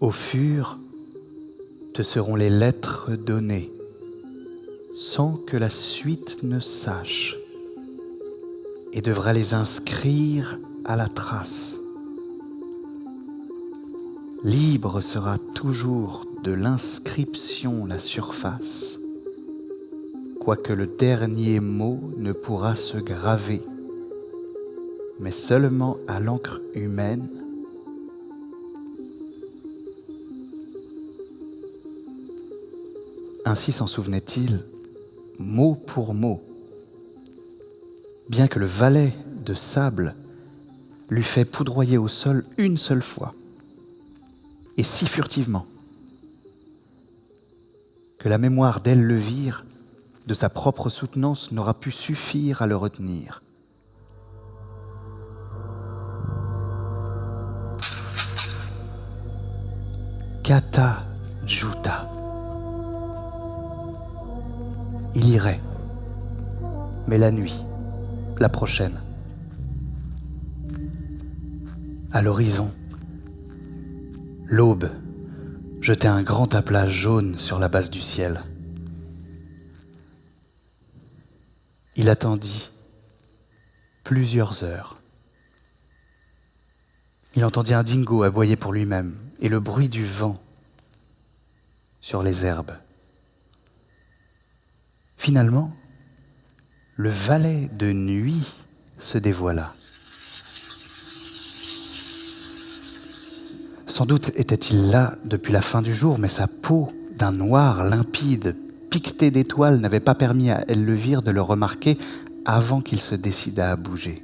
Au fur te seront les lettres données, sans que la suite ne sache, et devra les inscrire à la trace. Libre sera toujours de l'inscription la surface, quoique le dernier mot ne pourra se graver, mais seulement à l'encre humaine. Ainsi s'en souvenait-il, mot pour mot, bien que le valet de sable l'eût fait poudroyer au sol une seule fois, et si furtivement, que la mémoire d'Elvire, de sa propre soutenance, n'aura pu suffire à le retenir. Kata Djuta. Il irait, mais la nuit, la prochaine. À l'horizon, l'aube jetait un grand aplat jaune sur la base du ciel. Il attendit plusieurs heures. Il entendit un dingo aboyer pour lui-même et le bruit du vent sur les herbes. Finalement, le valet de nuit se dévoila. Sans doute était-il là depuis la fin du jour, mais sa peau, d'un noir limpide, piquetée d'étoiles, n'avait pas permis à Elvire de le remarquer avant qu'il se décidât à bouger.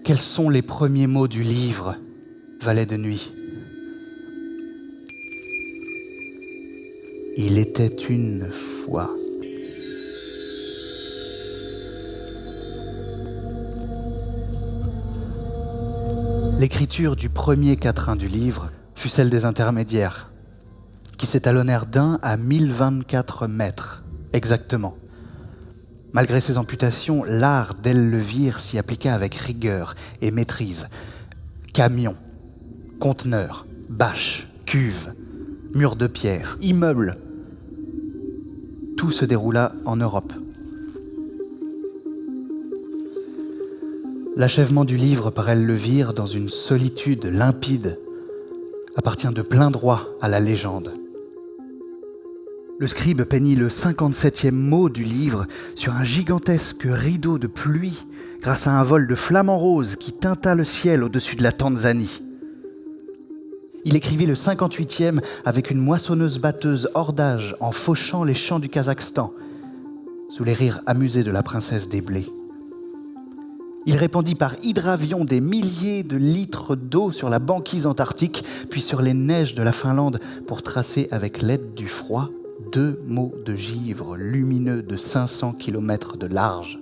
Quels sont les premiers mots du livre, valet de nuit ? Il était une fois. L'écriture du premier quatrain du livre fut celle des intermédiaires, qui s'étalonnèrent d'1 à 1024 mètres, exactement. Malgré ses amputations, l'art d'Elvire s'y appliqua avec rigueur et maîtrise. Camions, conteneurs, bâches, cuves, murs de pierre, immeubles, tout se déroula en Europe. L'achèvement du livre par Elvire, dans une solitude limpide, appartient de plein droit à la légende. Le scribe peignit le 57e mot du livre sur un gigantesque rideau de pluie grâce à un vol de flamants roses qui teinta le ciel au-dessus de la Tanzanie. Il écrivit le 58e avec une moissonneuse-batteuse hors d'âge en fauchant les champs du Kazakhstan, sous les rires amusés de la princesse des blés. Il répandit par hydravion des milliers de litres d'eau sur la banquise antarctique, puis sur les neiges de la Finlande, pour tracer avec l'aide du froid 2 mots de givre lumineux de 500 km de large.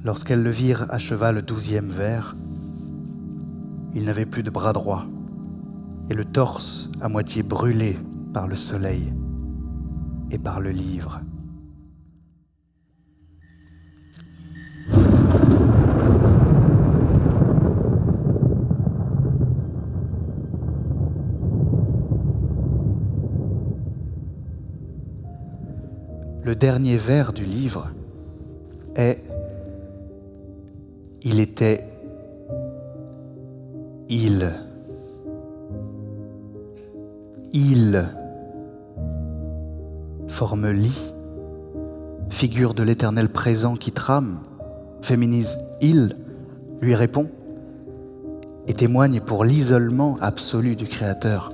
Lorsqu'Elvire acheva le 12e vers, il n'avait plus de bras droit et le torse à moitié brûlé par le soleil et par le livre. Le dernier vers du livre est « Il était il ». Il, forme lit, figure de l'éternel présent qui trame, féminise il, lui répond et témoigne pour l'isolement absolu du Créateur.